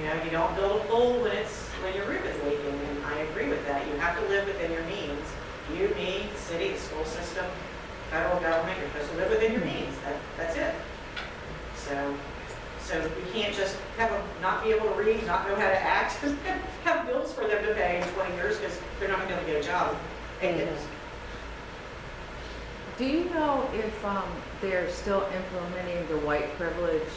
You know, you don't build a pool when your roof is leaking, and I agree with that. You have to live within your means. You, me, the city, the school system, federal government, you're supposed to live within your means. That's it. So we can't just not be able to read, not know how to act, have bills for them to pay in 20 years because they're not going to get a job. Do you know if they're still implementing the white privilege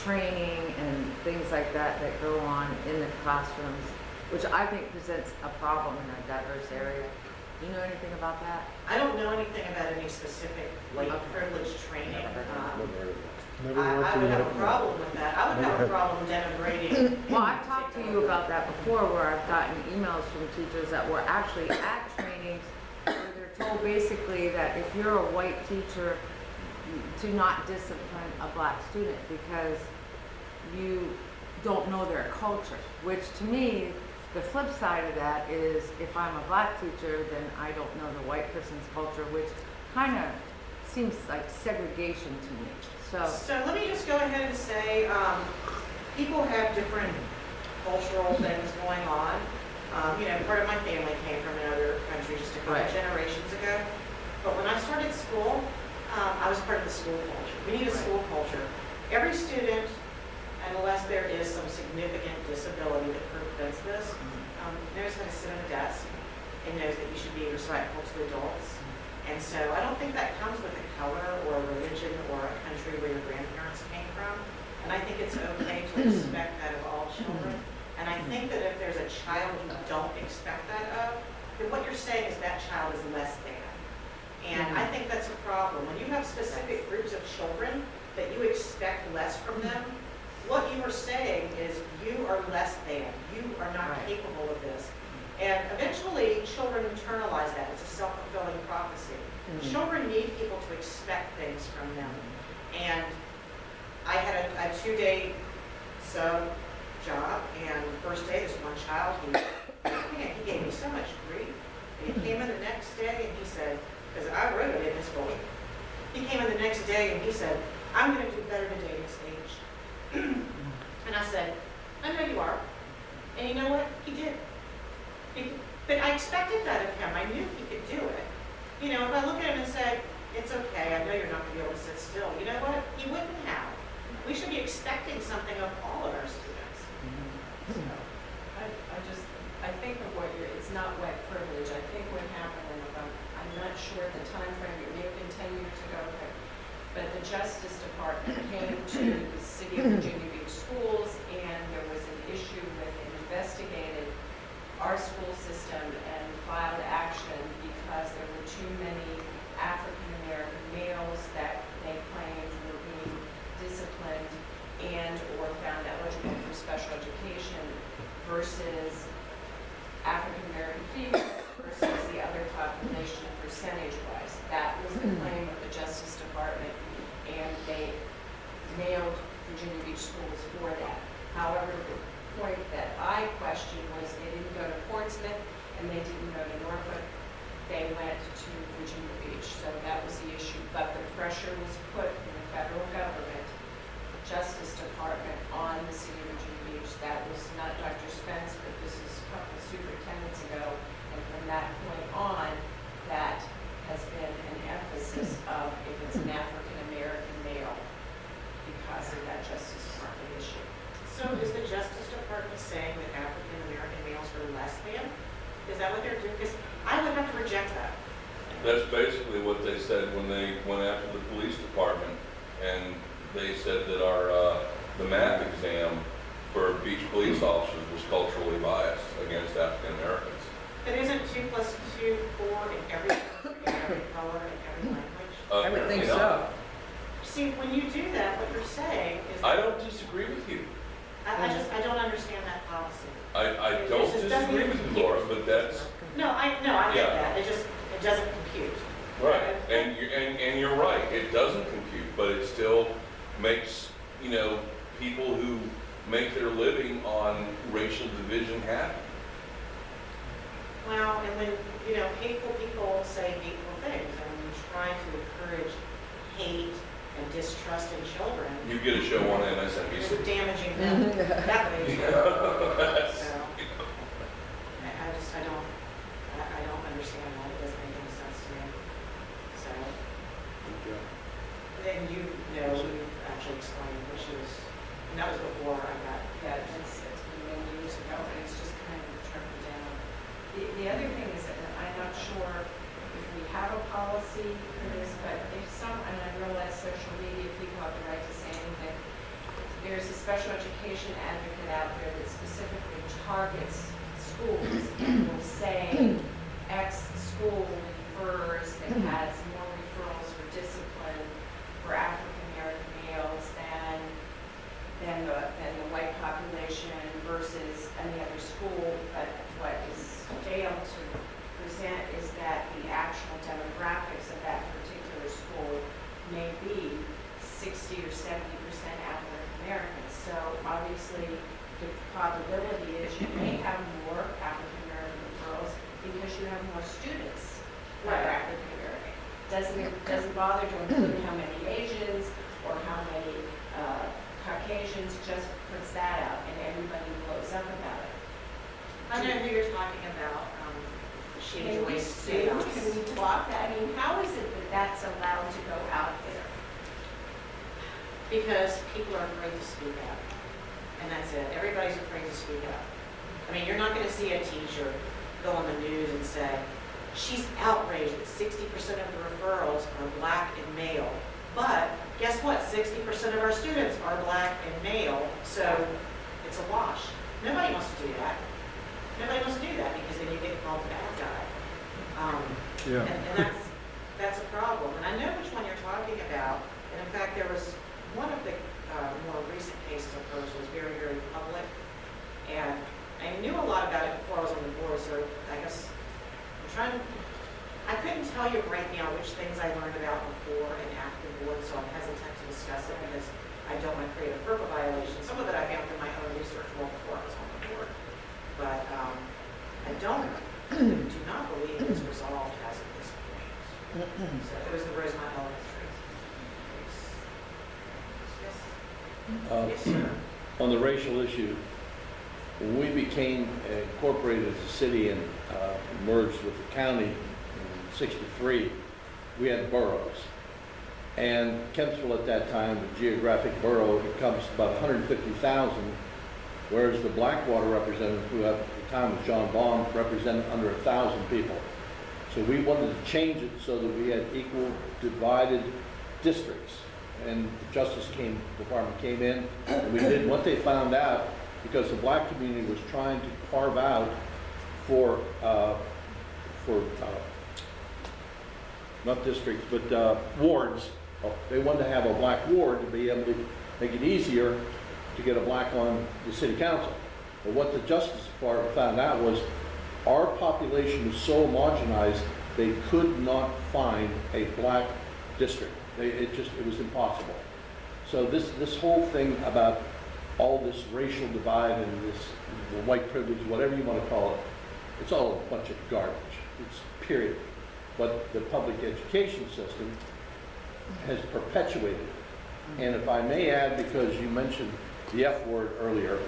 training and things like that that go on in the classrooms, which I think presents a problem in a diverse area? Do you know anything about that? I don't know anything about any specific white privilege training. I would have a problem with that. I would have a problem denigrating. Well, I've talked to you about that before, where I've gotten emails from teachers that were actually at trainings where they're told basically that if you're a white teacher, to not discipline a black student because you don't know their culture, which to me, the flip side of that is if I'm a black teacher, then I don't know the white person's culture, which kind of seems like segregation to me. So let me just go ahead and say, people have different cultural things going on. You know, part of my family came from another country just a couple generations ago. But when I started school, I was part of the school culture. We need a school culture. Every student, unless there is some significant disability that prevents this, knows how to sit at a desk and knows that you should be respectful to adults. And so I don't think that comes with a color or a religion or a country where your grandparents came from. And I think it's okay to expect that of all children. And I think that if there's a child you don't expect that of, then what you're saying is that child is less than. And I think that's a problem. When you have specific groups of children that you expect less from them, what you are saying is you are less than. You are not capable of this. And eventually, children internalize that. It's a self-fulfilling prophecy. Children need people to expect things from them. And I had a 2-day sub job, and the first day, this one child, he gave me so much grief. And he came in the next day, and he said, because I wrote it in his folder, he came in the next day, and he said, I'm going to do better today this age. And I said, I know you are. And you know what? He did. But I expected that of him. I knew he could do it. You know, if I look at him and say, it's okay, I know you're not going to be able to sit still. You know what? He wouldn't have. We should be expecting something of all of our students. So, I think of it's not white privilege. I think what happened, and I'm not sure the time frame, it may have been 10 years ago, but the Justice Department came to the City of Virginia Beach schools, and there was an issue with it, investigated our school system and filed action because there were too many African American males that they claimed were being disciplined and or found eligible for special education versus African American females versus the other population percentage-wise. That was the claim of the Justice Department, and they nailed Virginia Beach schools for that. However, the point that I questioned was they didn't go to Portsmouth and they didn't go to Norfolk. They went to Virginia Beach, so that was the issue. But the pressure was put from the federal government, the Justice Department, on the City of Virginia Beach. That was not Dr. Spence, but this is a couple of superintendents ago. And from that point on, that has been an emphasis of if it's an African American male because of that Justice Department issue. So is the Justice Department saying that African American males are less than? Is that what they're doing? Because I would have to reject that. That's basically what they said when they went after the police department, and they said that the math exam for beach police officers was culturally biased against African Americans. But isn't 2 + 2 4 in every country, in every color, in every language? I would think so. See, when you do that, what you're saying is I don't disagree with you. I don't understand that policy. I don't disagree with you, Laura, but that's No, I get that. It doesn't compute. right. And you're right. It doesn't compute, but it still makes, you know, people who make their living on racial division happy. Well, and when, you know, hateful people say hateful things, and when you try to encourage hate and distrust in children You get a show on is MSNBC. damaging them that way. That's- So, I don't understand why it doesn't make any sense to me. So, then you've actually explained what she was, and that was before I got. Yeah, it's been many years ago, and it's just kind of trickled down. The other thing is that I'm not sure if we have a policy for this, but if some, and I realize social media people have the right to say anything, there's a special education advocate out there that specifically targets schools and will say X school refers, that has more referrals for discipline for African American males than the white population versus any other school. But what is failed to present is that the actual demographics of that particular school may be 60 or 70% African Americans. So obviously, the probability is you may have more African American girls because you have more students that are Right. African American. Doesn't bother to include how many Asians or how many Caucasians, just puts that out and everybody blows up about it. I know who you're talking about. She Can we enjoys sue? chaos. Can we block that? I mean, how is it that that's allowed to go out there? Because people are afraid to speak up. And that's it. Everybody's afraid to speak up. I mean, you're not going to see a teacher go on the news and say, she's outraged that 60% of the referrals are black and male. But guess what? 60% of our students are black and male, so it's a wash. Nobody wants to do that. Nobody wants to do that because then you get called the bad guy. And that's a problem. And I know which one you're talking about. And in fact, there was one of the more recent cases of hers was very, very public. And I knew a lot about it before I was on the board, so I guess I couldn't tell you right now which things I learned about before and after the board, so I'm hesitant to discuss it because I don't want to create a FERPA violation. Some of it I found through my own research well before I was on the board. But I do not believe it's resolved as of this point. So it was the Rosemont Elementary. Yes, sir. On the racial issue, when we became incorporated as a city and merged with the county in '63, we had boroughs. And Kempsville at that time, the geographic borough, encompassed about 150,000, whereas the Blackwater representative, who at the time was John Bond, represented under 1,000 people. So we wanted to change it so that we had equal divided districts. And the Justice Department came in, and we did what they found out, because the black community was trying to carve out for not districts, but wards. They wanted to have a black ward to be able to make it easier to get a black on the city council. But what the Justice Department found out was our population was so homogenized, they could not find a black district. It was impossible. So this whole thing about all this racial divide and this the white privilege, whatever you want to call it, it's all a bunch of garbage. It's period. But the public education system has perpetuated it. And if I may add, because you mentioned the F word earlier,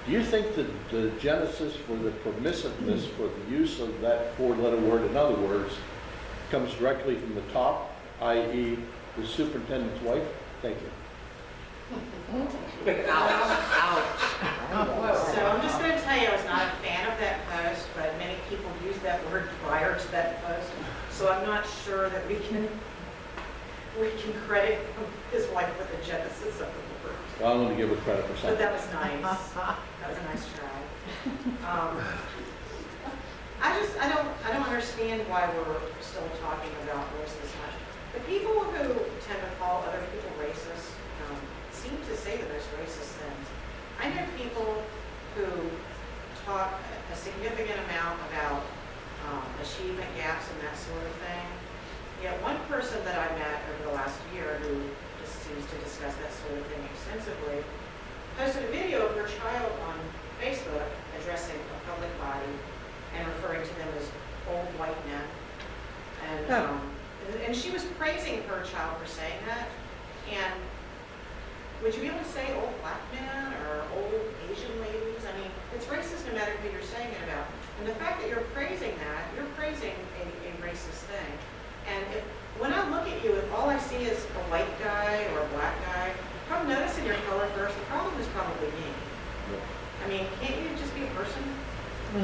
do you think that the genesis for the permissiveness for the use of that four-letter word, in other words, comes directly from the top, i.e. the superintendent's wife? Thank you. Ouch. So I'm just going to tell you, I was not a fan of that post, but many people used that word prior to that post. So I'm not sure that we can credit his wife with the genesis of the word. Well, I'm going to give her credit for But something. that was nice. That was a nice try. I don't understand why we're still talking about race this much. The people who tend to call other people racist seem to say the most racist things. I know people who talk a significant amount about achievement gaps and that sort of thing. Yet one person that I met over the last year who just seems to discuss that sort of thing extensively posted a video of her child on Facebook addressing a public body and referring to them as old white men. And And she was praising her child for saying that. And would you be able to say old black men or old Asian ladies? I mean, it's racist no matter who you're saying it about. And the fact that you're praising that, you're praising a racist thing. And when I look at you, if all I see is a white guy or a black guy, if I'm noticing your color first, the problem is probably me. I mean, can't you just be a person?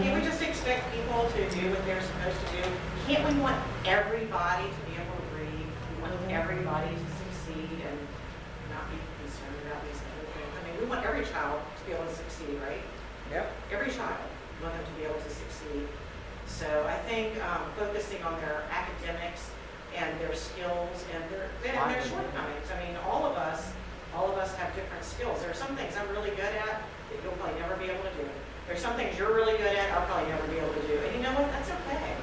Can't we just expect people to do what they're supposed to do? Can't we want everybody to be able to breathe? We want everybody to succeed and not be concerned about these other things. I mean, we want every child to be able to succeed, right? Yep. Every child, we want them to be able to succeed. So I think focusing on their academics and their skills and their shortcomings. I mean, all of us have different skills. There are some things I'm really good at that you'll probably never be able to do. There's some things you're really good at, I'll probably never be able to do. And you know what? That's okay.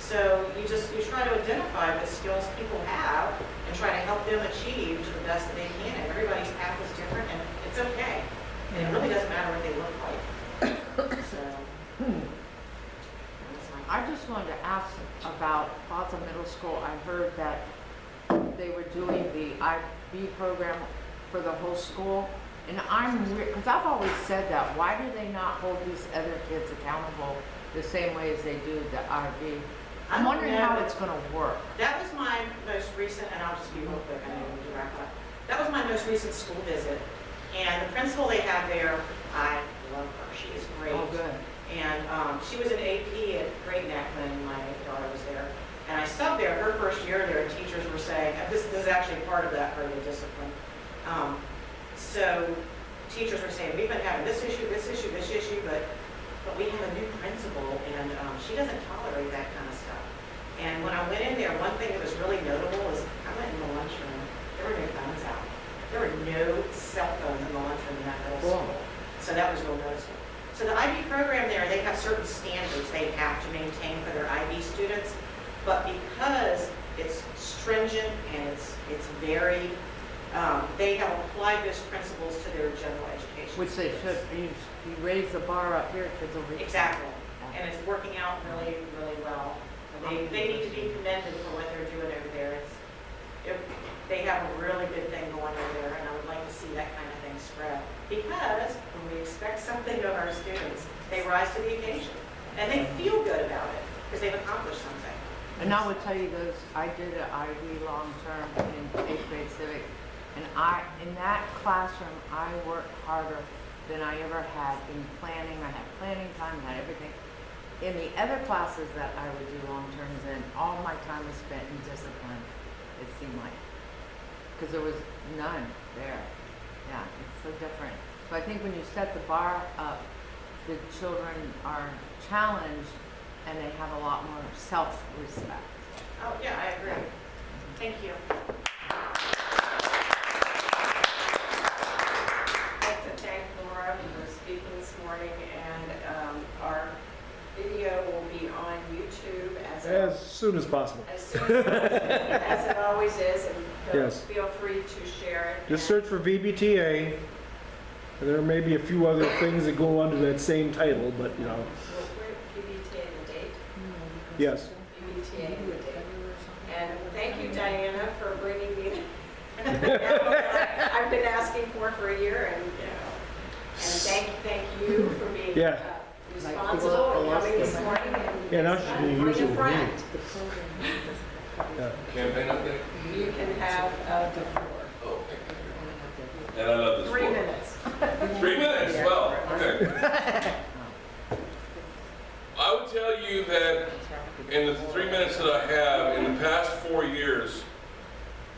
So you try to identify what skills people have and try to help them achieve to the best that they can. And everybody's path is different, and it's okay. And it really doesn't matter what they look like. So, I just wanted to ask about Plaza Middle School. I heard that they were doing the IB program for the whole school. And I'm weird, because I've always said that. Why do they not hold these other kids accountable the same way as they do the IB? I'm wondering how it's going to work. That was my most recent, and I'll just be real quick, I know we need to wrap up. That was my most recent school visit. And the principal they have there, I love her. She is great. Oh, good. And she was an AP at Great Neck when my daughter was there. And I subbed there. Her first year there, teachers were saying, this is actually part of that early discipline. So teachers were saying, we've been having this issue, but we have a new principal, and she doesn't tolerate that kind of stuff. And when I went in there, one thing that was really notable was I went in the lunchroom. There were no phones out. There were no cell phones in the lunchroom in that middle school. So that was real noticeable. So the IB program there, they have certain standards they have to maintain for their IB students, but because it's stringent and it's very they have applied those principles to their general education. Which they should. You raise the bar up here, kids will reach. Exactly. And it's working out really, really well. They need to be commended for what they're doing over there. They have a really good thing going over there, and I would like to see that kind of thing spread. Because when we expect something of our students, they rise to the occasion. And they feel good about it, because they've accomplished something. And I would tell you this, I did an IB long-term in 8th grade civic. And in that classroom, I worked harder than I ever had in planning. I had planning time, I had everything. In the other classes that I would do long-terms in, all my time was spent in discipline, it seemed like. Because there was none there. Yeah, it's so different. So I think when you set the bar up, the children are challenged and they have a lot more self-respect. Oh, yeah, I agree. Thank you. For speaking this morning, and our video will be on YouTube as soon as possible. As it always is, and Yes. feel free to share it. Just search for VBTA. There may be a few other things that go under that same title, but you know. VBTA and the date. Yes. VBTA and the date. And thank you, Diana, for bringing me. I've been asking for a year, and thank you for being responsible and coming this morning. And now she's going to use it with me. Campaign update? You can have the floor. Oh, okay. And I love this 3 board. minutes. 3 minutes, well, okay. I would tell you that in the 3 minutes that I have, in the past 4 years,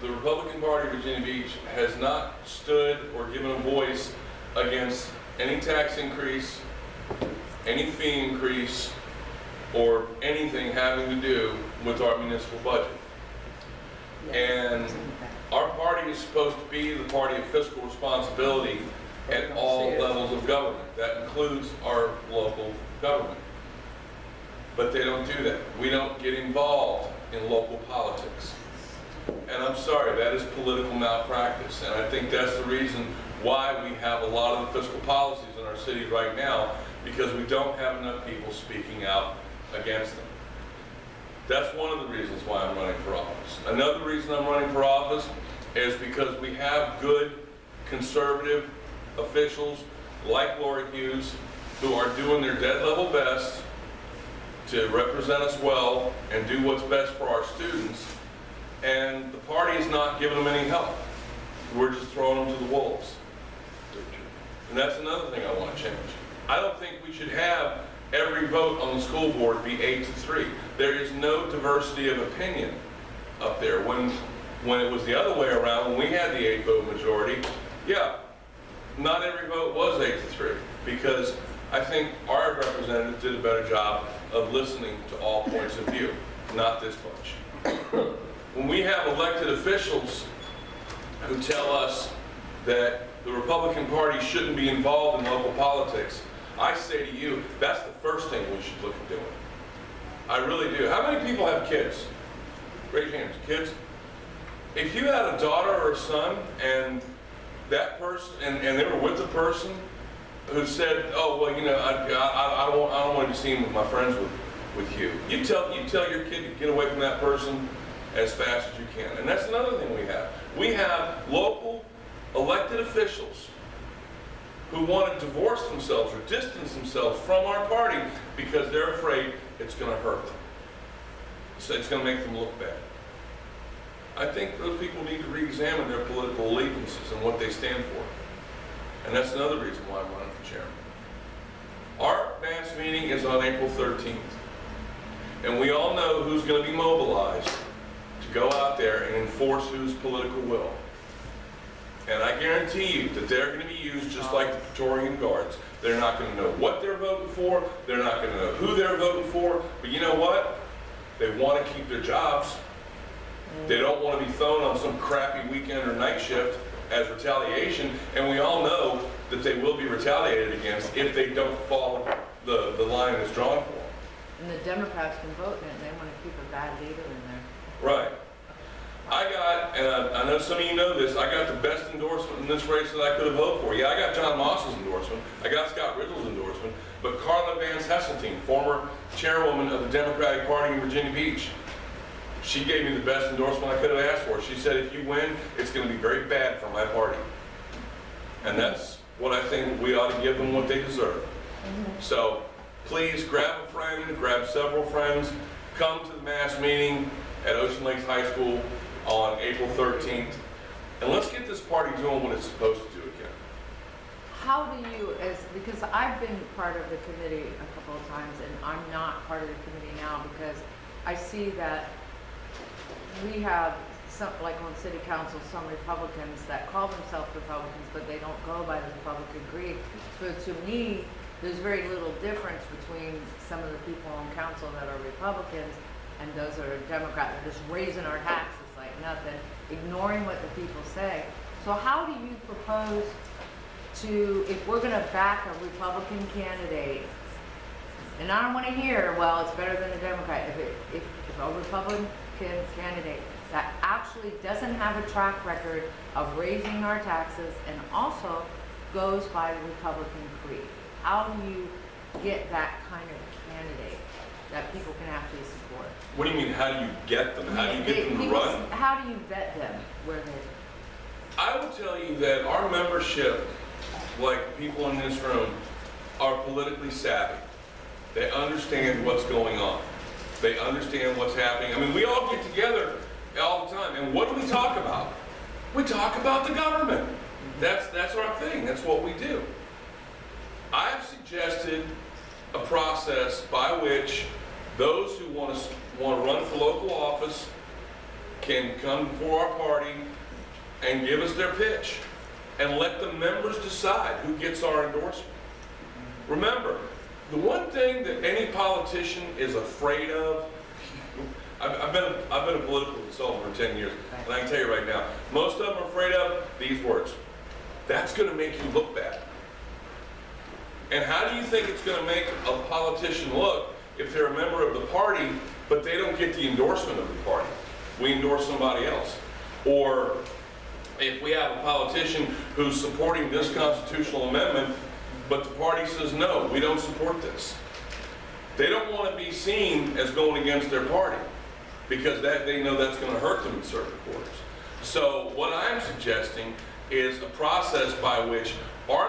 the Republican Party of Virginia Beach has not stood or given a voice against any tax increase, any fee increase, or anything having to do with our municipal budget. And our party is supposed to be the party of fiscal responsibility at all levels of government. That includes our local government. But they don't do that. We don't get involved in local politics. And I'm sorry, that is political malpractice. And I think that's the reason why we have a lot of the fiscal policies in our city right now, because we don't have enough people speaking out against them. That's one of the reasons why I'm running for office. Another reason I'm running for office is because we have good conservative officials like Lori Hughes who are doing their dead level best to represent us well and do what's best for our students. And the party is not giving them any help. We're just throwing them to the wolves. And that's another thing I want to change. I don't think we should have every vote on the school board be 8-3. There is no diversity of opinion up there. When it was the other way around, when we had the 8-vote majority, yeah, not every vote was 8-3, because I think our representatives did a better job of listening to all points of view, not this bunch. When we have elected officials who tell us that the Republican Party shouldn't be involved in local politics, I say to you, that's the first thing we should look at doing. I really do. How many people have kids? Raise your hands. Kids? If you had a daughter or a son and that person, and they were with a person who said, oh, well, you know, I don't want to be seen with my friends with you. You tell your kid to get away from that person as fast as you can. And that's another thing we have. We have local elected officials who want to divorce themselves or distance themselves from our party because they're afraid it's going to hurt them. So it's going to make them look bad. I think those people need to re-examine their political allegiances and what they stand for. And that's another reason why I'm running for chairman. Our mass meeting is on April 13th. And we all know who's going to be mobilized to go out there and enforce whose political will. And I guarantee you that they're going to be used just like the Praetorian Guards. They're not going to know what they're voting for. They're not going to know who they're voting for. But you know what? They want to keep their jobs. They don't want to be thrown on some crappy weekend or night shift as retaliation. And we all know that they will be retaliated against if they don't follow the line that's drawn for them. And the Democrats can vote in it, and they want to keep a bad leader in there. Right. And I know some of you know this, I got the best endorsement in this race that I could have voted for. Yeah, I got John Moss's endorsement, I got Scott Ridgell's endorsement, but Carla Vance Hesseltine, former chairwoman of the Democratic Party in Virginia Beach, she gave me the best endorsement I could have asked for. She said, if you win, it's going to be very bad for my party. And that's what I think we ought to give them what they deserve. So please grab a friend, grab several friends, come to the mass meeting at Ocean Lakes High School on April 13th, and let's get this party doing what it's supposed to do again. How do you, because I've been part of the committee a couple of times, and I'm not part of the committee now because I see that we have some, like on city council, some Republicans that call themselves Republicans, but they don't go by the Republican creed. So to me, there's very little difference between some of the people on council that are Republicans and those that are Democrats. They're just raising our taxes like nothing, ignoring what the people say. So how do you propose to, if we're going to back a Republican candidate, and I don't want to hear, well, it's better than a Democrat, if a Republican candidate that actually doesn't have a track record of raising our taxes and also goes by the Republican creed, how do you get that kind of candidate that people can actually support? What do you mean, how do you get them? How do you get them to run? How do you vet them where they? I will tell you that our membership, like people in this room, are politically savvy. They understand what's going on. They understand what's happening. I mean, we all get together all the time, and what do we talk about? We talk about the government. That's our thing. That's what we do. I've suggested a process by which those who want to run for local office can come before our party and give us their pitch and let the members decide who gets our endorsement. Remember, the one thing that any politician is afraid of, I've been a political consultant for 10 years, and I can tell you right now, most of them are afraid of these words. That's going to make you look bad. And how do you think it's going to make a politician look if they're a member of the party, but they don't get the endorsement of the party? We endorse somebody else. Or if we have a politician who's supporting this constitutional amendment, but the party says, no, we don't support this. They don't want to be seen as going against their party. because that, they know that's gonna hurt them in certain quarters. So what I'm suggesting is a process by which our